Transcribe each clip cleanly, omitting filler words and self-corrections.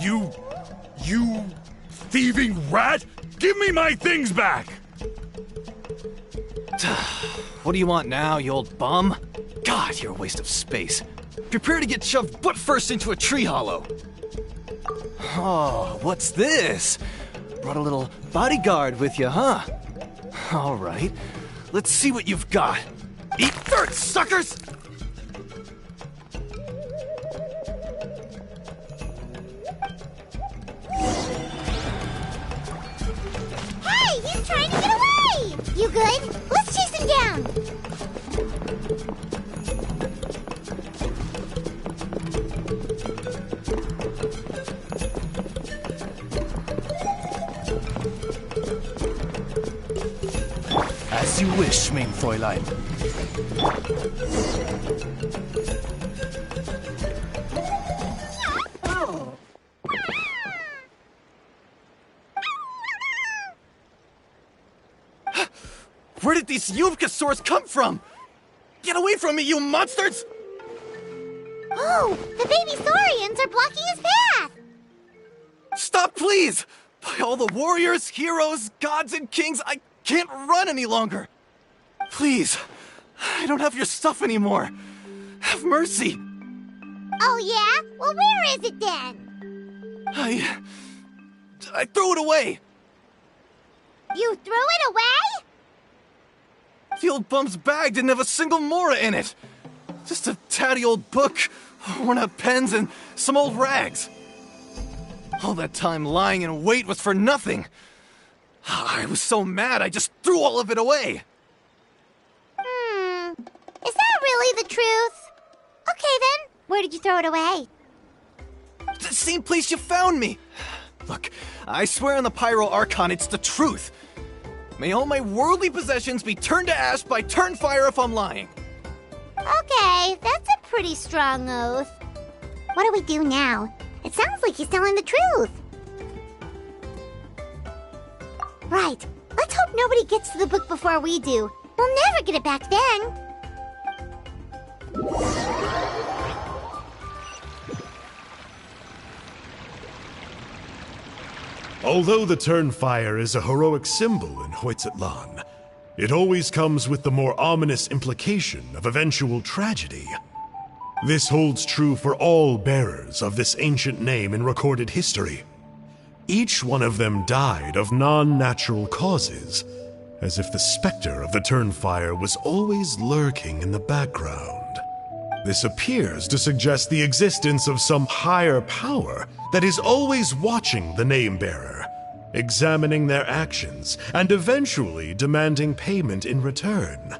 You thieving rat! Give me my things back! What do you want now, you old bum? God, you're a waste of space. Prepare to get shoved butt first into a tree hollow. Oh, what's this? Brought a little bodyguard with you, huh? All right, let's see what you've got. Eat dirt, suckers! Hey, he's trying to get away! You good? Let's chase him down! As you wish, mein Fräulein. Where did these Yuvkasaurs come from? Get away from me, you monsters! Oh, the baby saurians are blocking his path! Stop, please! By all the warriors, heroes, gods, and kings, I can't run any longer. Please, I don't have your stuff anymore. Have mercy. Oh, yeah? Well, where is it then? I threw it away. You threw it away? The old bum's bag didn't have a single mora in it. Just a tatty old book, worn out pens, and some old rags. All that time lying in wait was for nothing. I was so mad, I just threw all of it away. Is that really the truth? Okay, then. Where did you throw it away? The same place you found me. Look, I swear on the Pyro Archon it's the truth. May all my worldly possessions be turned to ash by Turnfire if I'm lying. Okay, that's a pretty strong oath. What do we do now? It sounds like he's telling the truth. Right. Let's hope nobody gets to the book before we do. We'll never get it back then. Although the Turnfire is a heroic symbol in Hoytzatlan, it always comes with the more ominous implication of eventual tragedy. This holds true for all bearers of this ancient name in recorded history. Each one of them died of non-natural causes, as if the specter of the Turnfire was always lurking in the background. This appears to suggest the existence of some higher power that is always watching the name-bearer, examining their actions, and eventually demanding payment in return.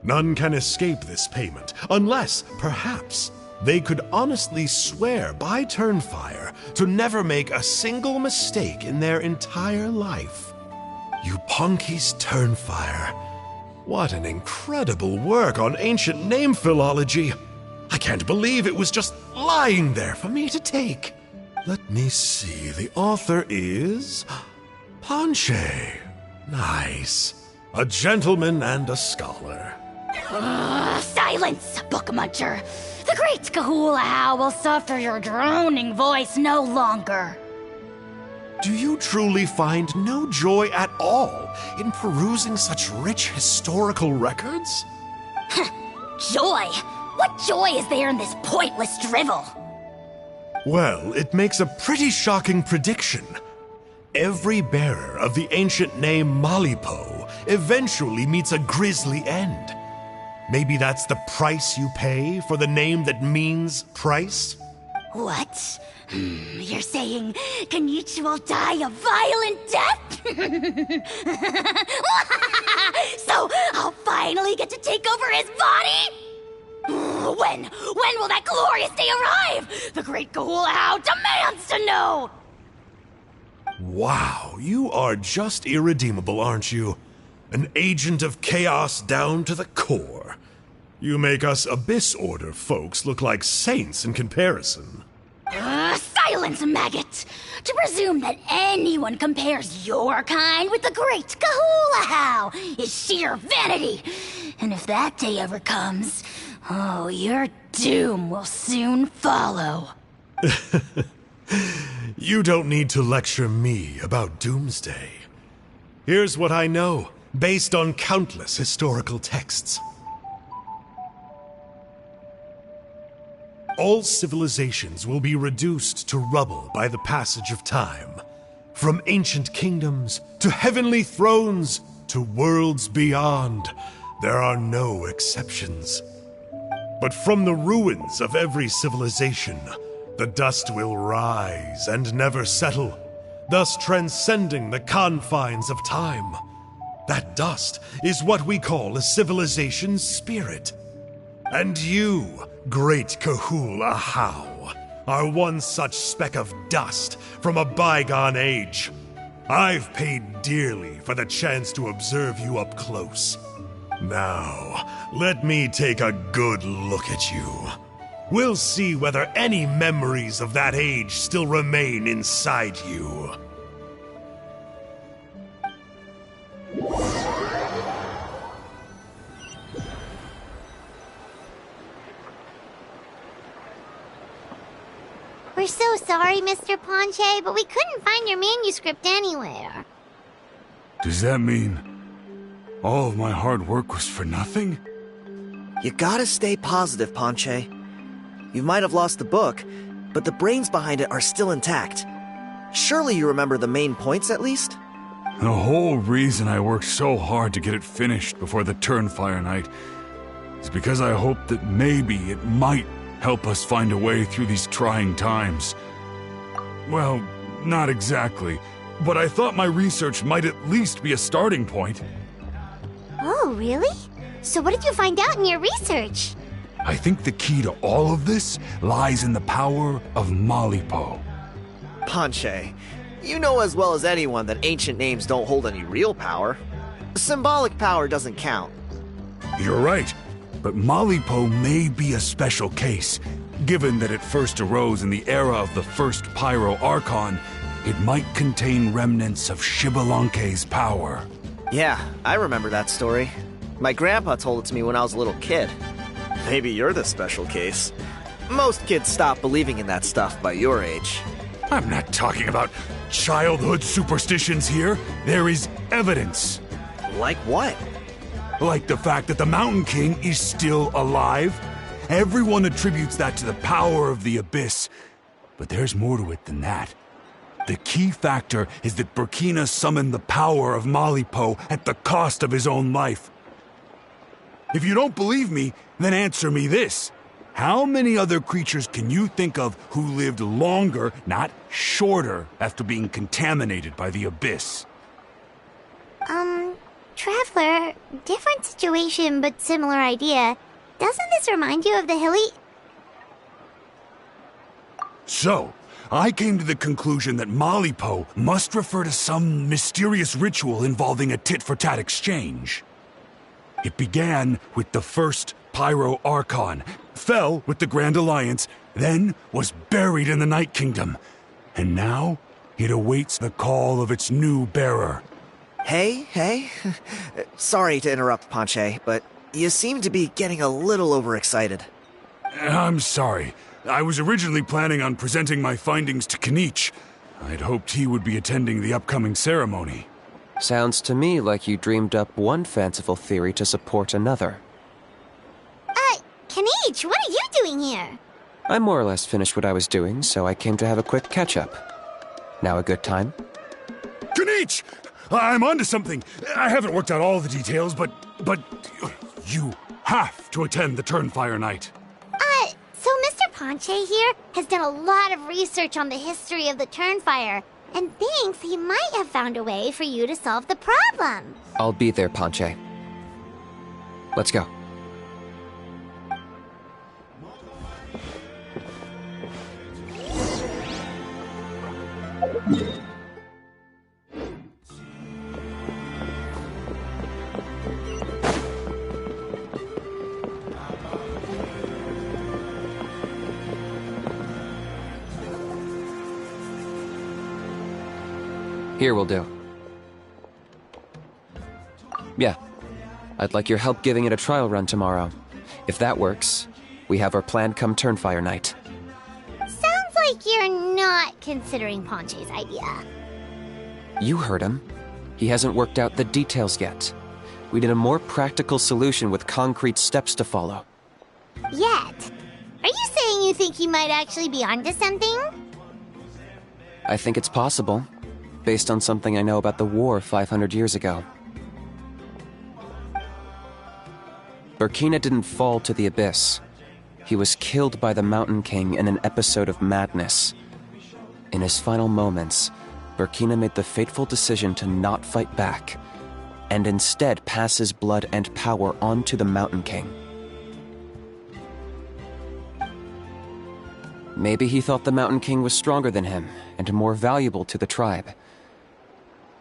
None can escape this payment, unless, perhaps, they could honestly swear by Turnfire to never make a single mistake in their entire life. Yupanki's Turnfire. What an incredible work on ancient name philology. I can't believe it was just lying there for me to take. Let me see, the author is Panche. Nice. A gentleman and a scholar. Silence, book muncher. The great Kahulahau will suffer your droning voice no longer. Do you truly find no joy at all in perusing such rich historical records? Joy? What joy is there in this pointless drivel? Well, it makes a pretty shocking prediction. Every bearer of the ancient name Malipo eventually meets a grisly end. Maybe that's the price you pay for the name that means price? What? You're saying Kenichi will die a violent death? So I'll finally get to take over his body? When will that glorious day arrive? The great Kahulahau demands to know! Wow, you are just irredeemable, aren't you? An agent of chaos down to the core. You make us Abyss Order folks look like saints in comparison. Silence, maggot! To presume that anyone compares your kind with the great Kahulahau is sheer vanity. And if that day ever comes, oh, your doom will soon follow. You don't need to lecture me about Doomsday. Here's what I know, based on countless historical texts. All civilizations will be reduced to rubble by the passage of time. From ancient kingdoms, to heavenly thrones, to worlds beyond, there are no exceptions. But from the ruins of every civilization, the dust will rise and never settle, thus transcending the confines of time. That dust is what we call a civilization's spirit. And you, great Kahul Ahau, are one such speck of dust from a bygone age. I've paid dearly for the chance to observe you up close. Now, let me take a good look at you. We'll see whether any memories of that age still remain inside you. We're so sorry, Mr. Ponche, but we couldn't find your manuscript anywhere. Does that mean all of my hard work was for nothing? You gotta stay positive, Ponche. You might have lost the book, but the brains behind it are still intact. Surely you remember the main points at least? The whole reason I worked so hard to get it finished before the Turnfire Night is because I hoped that maybe it might help us find a way through these trying times. Well, not exactly, but I thought my research might at least be a starting point. Oh, really? So what did you find out in your research? I think the key to all of this lies in the power of Malipo. Ponche, you know as well as anyone that ancient names don't hold any real power. Symbolic power doesn't count. You're right, but Malipo may be a special case. Given that it first arose in the era of the first Pyro Archon, it might contain remnants of Shibalanke's power. Yeah, I remember that story. My grandpa told it to me when I was a little kid. Maybe you're the special case. Most kids stop believing in that stuff by your age. I'm not talking about childhood superstitions here. There is evidence. Like what? Like the fact that the Mountain King is still alive. Everyone attributes that to the power of the Abyss. But there's more to it than that. The key factor is that Burkina summoned the power of Malipo at the cost of his own life. If you don't believe me, then answer me this. How many other creatures can you think of who lived longer, not shorter, after being contaminated by the Abyss? Traveler, different situation but similar idea. Doesn't this remind you of the hilly... So, I came to the conclusion that Malipo must refer to some mysterious ritual involving a tit-for-tat exchange. It began with the first Pyro Archon, fell with the Grand Alliance, then was buried in the Night Kingdom. And now, it awaits the call of its new bearer. Hey. Sorry to interrupt, Ponche, but you seem to be getting a little overexcited. I'm sorry. I was originally planning on presenting my findings to Kanich. I'd hoped he would be attending the upcoming ceremony. Sounds to me like you dreamed up one fanciful theory to support another. Kanich, what are you doing here? I more or less finished what I was doing, so I came to have a quick catch-up. Now a good time? Kanich! I'm onto something. I haven't worked out all the details, but you have to attend the Turnfire Night. So Mr. Ponche here has done a lot of research on the history of the Turnfire, and thinks he might have found a way for you to solve the problem. I'll be there, Ponche. Let's go. Here will do. Yeah. I'd like your help giving it a trial run tomorrow. If that works, we have our plan come Turnfire Night. Sounds like you're not considering Ponche's idea. You heard him. He hasn't worked out the details yet. We need a more practical solution with concrete steps to follow. Yet? Are you saying you think he might actually be onto something? I think it's possible, based on something I know about the war 500 years ago. Burkina didn't fall to the abyss. He was killed by the Mountain King in an episode of madness. In his final moments, Burkina made the fateful decision to not fight back, and instead pass his blood and power on to the Mountain King. Maybe he thought the Mountain King was stronger than him and more valuable to the tribe.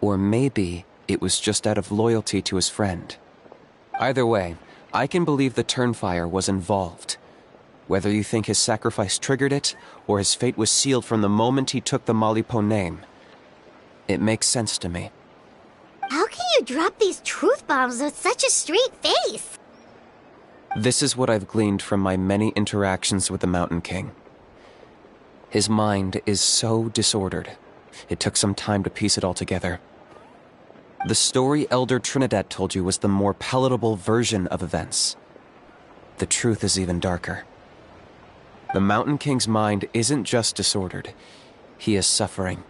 Or maybe it was just out of loyalty to his friend. Either way, I can believe the Turnfire was involved. Whether you think his sacrifice triggered it, or his fate was sealed from the moment he took the Malipo name, it makes sense to me. How can you drop these truth bombs with such a straight face? This is what I've gleaned from my many interactions with the Mountain King. His mind is so disordered. It took some time to piece it all together. The story Elder Trinidad told you was the more palatable version of events. The truth is even darker. The Mountain King's mind isn't just disordered. He is suffering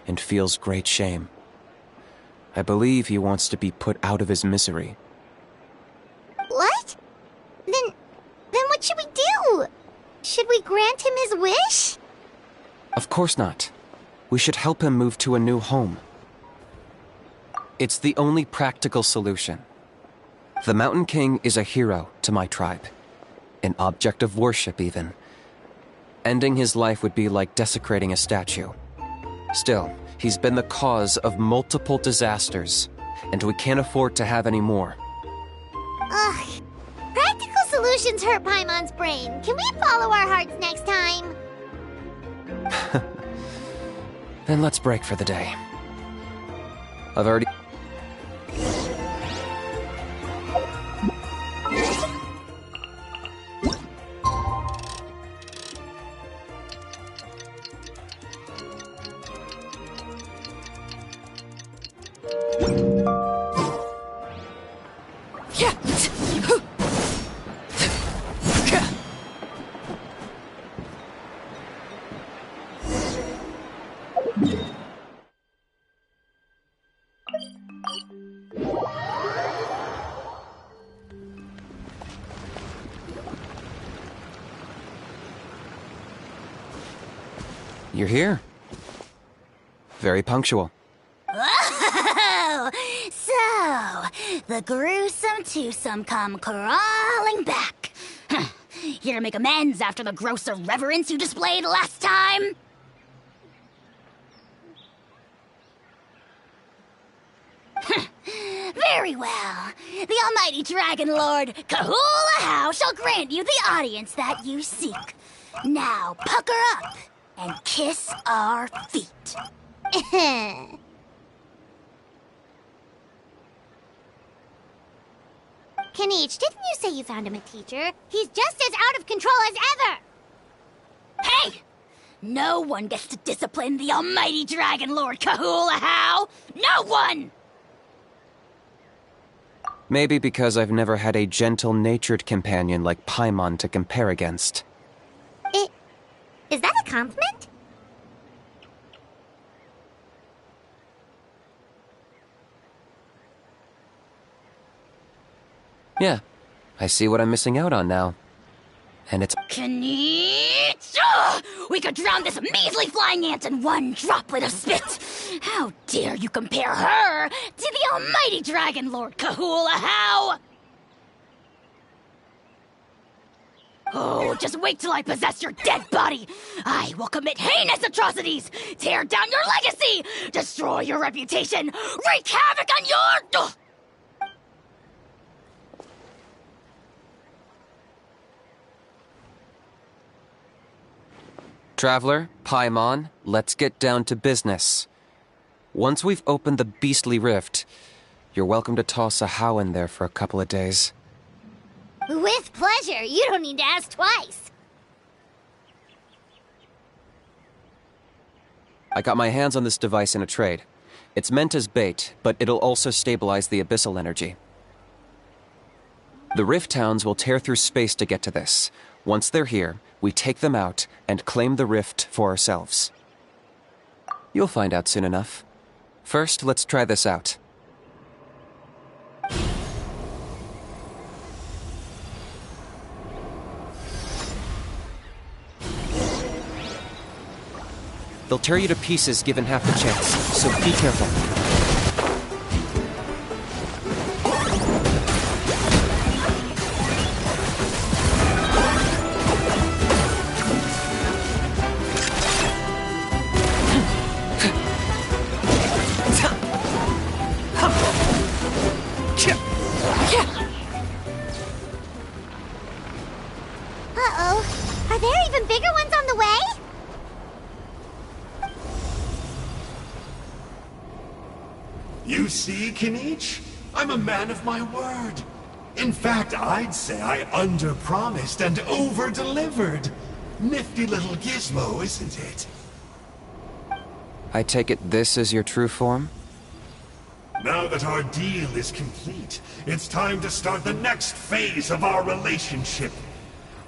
and feels great shame. I believe he wants to be put out of his misery. What? Then what should we do? Should we grant him his wish? Of course not. We should help him move to a new home. It's the only practical solution. The Mountain King is a hero to my tribe. An object of worship, even. Ending his life would be like desecrating a statue. Still, he's been the cause of multiple disasters, and we can't afford to have any more. Ugh. Practical solutions hurt Paimon's brain. Can we follow our hearts next time? Then let's break for the day. I've already... You're here. Very punctual. Oh, so the gruesome twosome come crawling back. Here to make amends after the gross irreverence you displayed last time? Very well. The almighty Dragon Lord, Kahula How, shall grant you the audience that you seek. Now pucker up and kiss our feet. Kanichi, didn't you say you found him a teacher? He's just as out of control as ever! Hey! No one gets to discipline the almighty Dragon Lord Kahula How! No one! Maybe because I've never had a gentle-natured companion like Paimon to compare against. Is that a compliment? Yeah, I see what I'm missing out on now. And it's... Kanichi! We could drown this measly flying ant in one droplet of spit! How dare you compare her to the almighty Dragon Lord Kahula How! Oh, just wait till I possess your dead body! I will commit heinous atrocities! Tear down your legacy! Destroy your reputation! Wreak havoc on your... Traveler, Paimon, let's get down to business. Once we've opened the beastly rift, you're welcome to toss a How in there for a couple of days. With pleasure. You don't need to ask twice. I got my hands on this device in a trade. It's meant as bait, but it'll also stabilize the abyssal energy. The Rift Hounds will tear through space to get to this. Once they're here, we take them out and claim the Rift for ourselves. You'll find out soon enough. First, let's try this out. They'll tear you to pieces given half the chance, so be careful. Uh-oh. Are there even bigger ones on the way? You see, Kinich? I'm a man of my word. In fact, I'd say I under-promised and over-delivered. Nifty little gizmo, isn't it? I take it this is your true form? Now that our deal is complete, it's time to start the next phase of our relationship.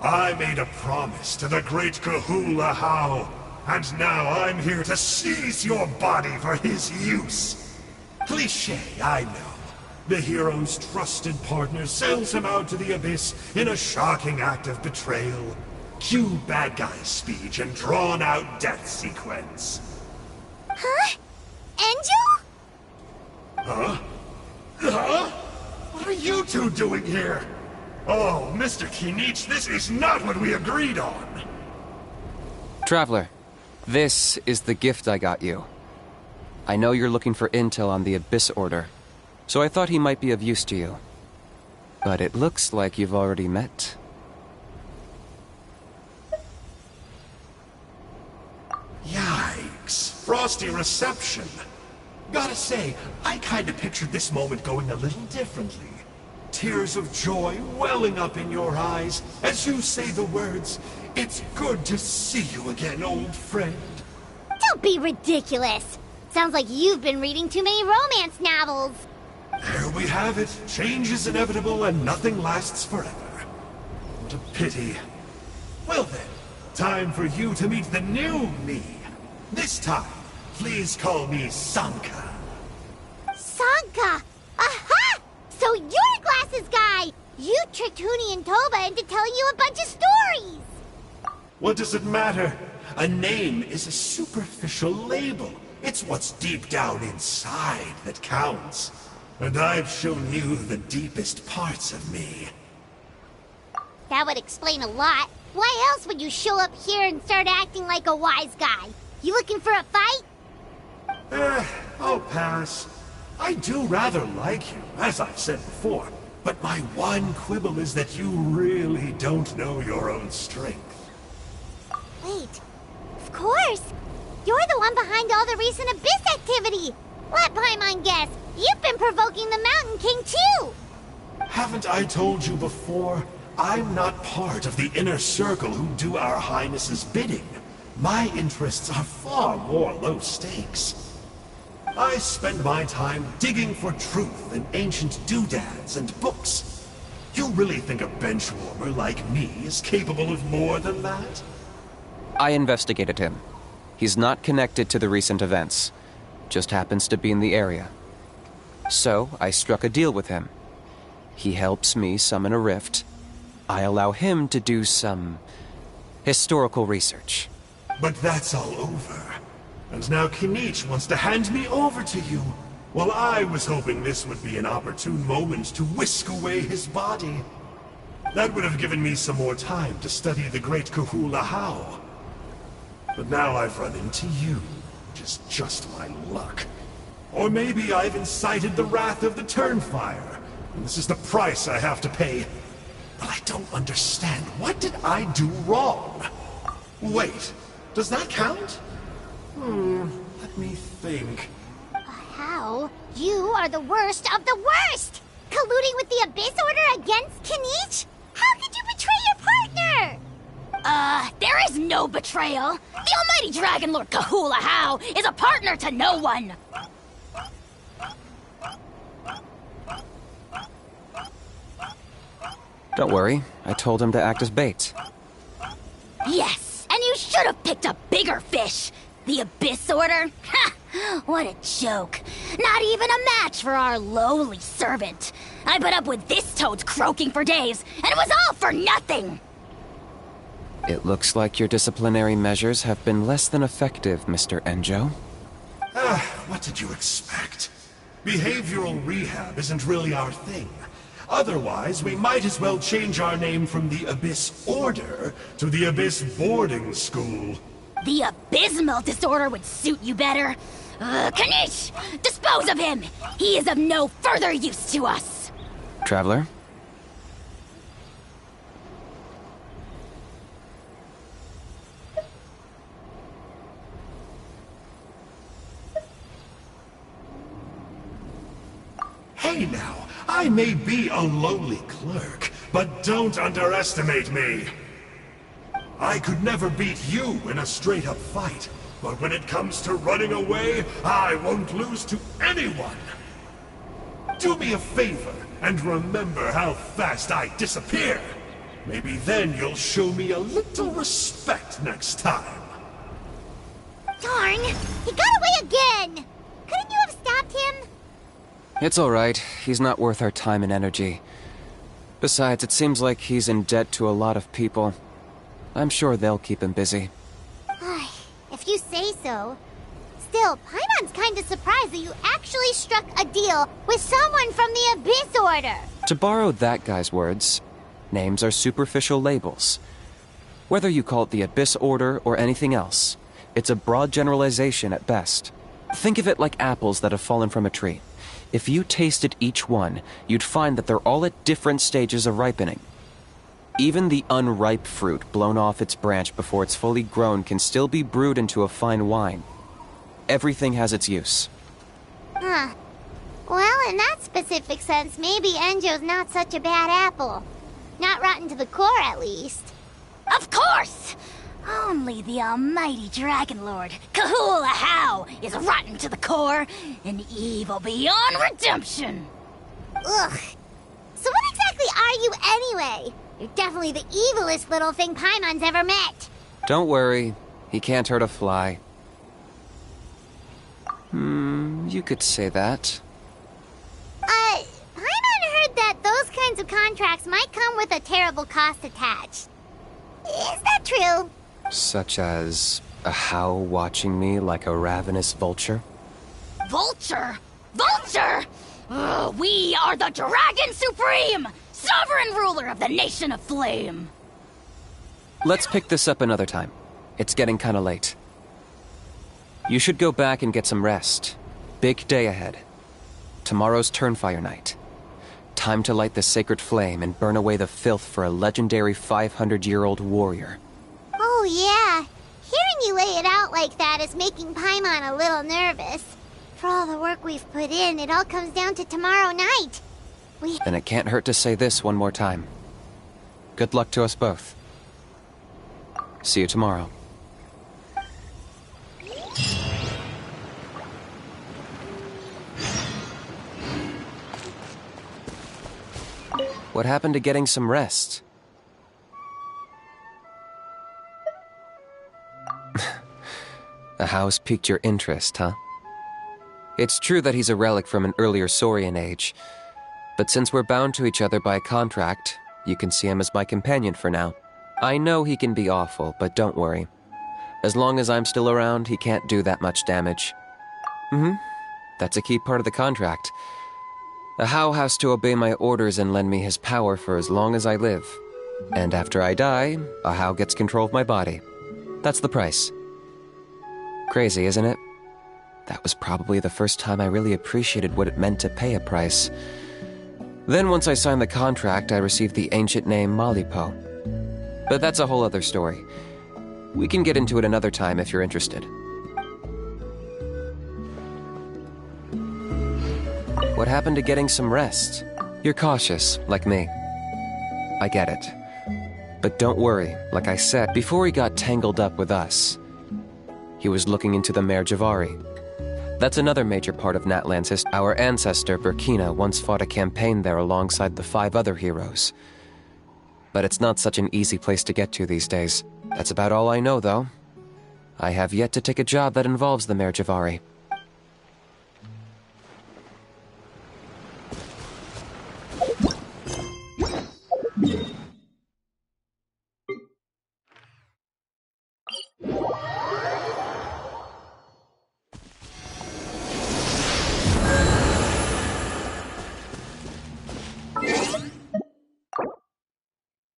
I made a promise to the great Kahula How, and now I'm here to seize your body for his use. Cliché, I know. The hero's trusted partner sells him out to the abyss in a shocking act of betrayal. Cue bad guy speech and drawn-out death sequence. Huh? Angel? Huh? Huh? What are you two doing here? Oh, Mr. Kinich, this is not what we agreed on. Traveler, this is the gift I got you. I know you're looking for intel on the Abyss Order, so I thought he might be of use to you. But it looks like you've already met. Yikes. Frosty reception. Gotta say, I kinda pictured this moment going a little differently. Tears of joy welling up in your eyes as you say the words, "It's good to see you again, old friend." Don't be ridiculous. Sounds like you've been reading too many romance novels. There we have it. Change is inevitable and nothing lasts forever. What a pity. Well then, time for you to meet the new me. This time, please call me Sanka. Sanka! Aha! So you're the glasses guy! You tricked Huni and Toba into telling you a bunch of stories! What does it matter? A name is a superficial label. It's what's deep down inside that counts. And I've shown you the deepest parts of me. That would explain a lot. Why else would you show up here and start acting like a wise guy? You looking for a fight? I'll pass. I do rather like you, as I've said before, but my one quibble is that you really don't know your own strength. Wait, of course! You're the one behind all the recent Abyss activity! Let Paimon guess, you've been provoking the Mountain King too! Haven't I told you before? I'm not part of the inner circle who do our Highness's bidding. My interests are far more low stakes. I spend my time digging for truth in ancient doodads and books. You really think a benchwarmer like me is capable of more than that? I investigated him. He's not connected to the recent events. Just happens to be in the area. So, I struck a deal with him. He helps me summon a rift. I allow him to do some historical research. But that's all over. And now Kinich wants to hand me over to you. Well, I was hoping this would be an opportune moment to whisk away his body. That would have given me some more time to study the great Kahula How. But now I've run into you, which is just my luck. Or maybe I've incited the wrath of the Turnfire, and this is the price I have to pay. But I don't understand. What did I do wrong? Wait, does that count? Let me think. How? You are the worst of the worst! Colluding with the Abyss Order against Kinich? How could you betray your partner? There is no betrayal. The almighty Dragon Lord Kahula How is a partner to no one. Don't worry, I told him to act as bait. Yes, and you should have picked a bigger fish. The Abyss Order? Ha! What a joke. Not even a match for our lowly servant. I put up with this toad's croaking for days, and it was all for nothing. It looks like your disciplinary measures have been less than effective, Mr. Enjo. What did you expect? Behavioral rehab isn't really our thing. Otherwise, we might as well change our name from the Abyss Order to the Abyss Boarding School. The abysmal disorder would suit you better. Kanish! Dispose of him! He is of no further use to us! Traveler? Hey now, I may be a lowly clerk, but don't underestimate me. I could never beat you in a straight-up fight, but when it comes to running away, I won't lose to anyone. Do me a favor and remember how fast I disappear. Maybe then you'll show me a little respect next time. Darn! He got away again! Couldn't you have stopped him? It's alright. He's not worth our time and energy. Besides, it seems like he's in debt to a lot of people. I'm sure they'll keep him busy. If you say so. Still, Paimon's kinda surprised that you actually struck a deal with someone from the Abyss Order. To borrow that guy's words, names are superficial labels. Whether you call it the Abyss Order or anything else, it's a broad generalization at best. Think of it like apples that have fallen from a tree. If you tasted each one, you'd find that they're all at different stages of ripening. Even the unripe fruit blown off its branch before it's fully grown can still be brewed into a fine wine. Everything has its use. Huh. Well, in that specific sense, maybe Enjo's not such a bad apple. Not rotten to the core, at least. Of course! Only the almighty Dragon Lord, Kahula How, is rotten to the core and evil beyond redemption. Ugh. So what exactly are you anyway? You're definitely the evilest little thing Paimon's ever met. Don't worry, he can't hurt a fly. You could say that. Paimon heard that those kinds of contracts might come with a terrible cost attached. Is that true? Such as a How watching me like a ravenous vulture? Vulture? Vulture? We are the Dragon Supreme! Sovereign ruler of the Nation of Flame! Let's pick this up another time. It's getting kinda late. You should go back and get some rest. Big day ahead. Tomorrow's Turnfire night. Time to light the sacred flame and burn away the filth for a legendary 500-year-old warrior. Oh yeah. Hearing you lay it out like that is making Paimon a little nervous. For all the work we've put in, it all comes down to tomorrow night. Then it can't hurt to say this one more time. Good luck to us both. See you tomorrow. What happened to getting some rest? A How's piqued your interest, huh? It's true that he's a relic from an earlier Saurian age, but since we're bound to each other by a contract, you can see him as my companion for now. I know he can be awful, but don't worry. As long as I'm still around, he can't do that much damage. That's a key part of the contract. A How has to obey my orders and lend me his power for as long as I live. And after I die, a How gets control of my body. That's the price. Crazy, isn't it? That was probably the first time I really appreciated what it meant to pay a price. Then once I signed the contract, I received the ancient name Malipo. But that's a whole other story. We can get into it another time if you're interested. What happened to getting some rest? You're cautious, like me. I get it. But don't worry, like I said, before he got tangled up with us, he was looking into the Mare Javari. That's another major part of Natlan's history. Our ancestor, Burkina, once fought a campaign there alongside the 5 other heroes. But it's not such an easy place to get to these days. That's about all I know, though. I have yet to take a job that involves the Mare Javari.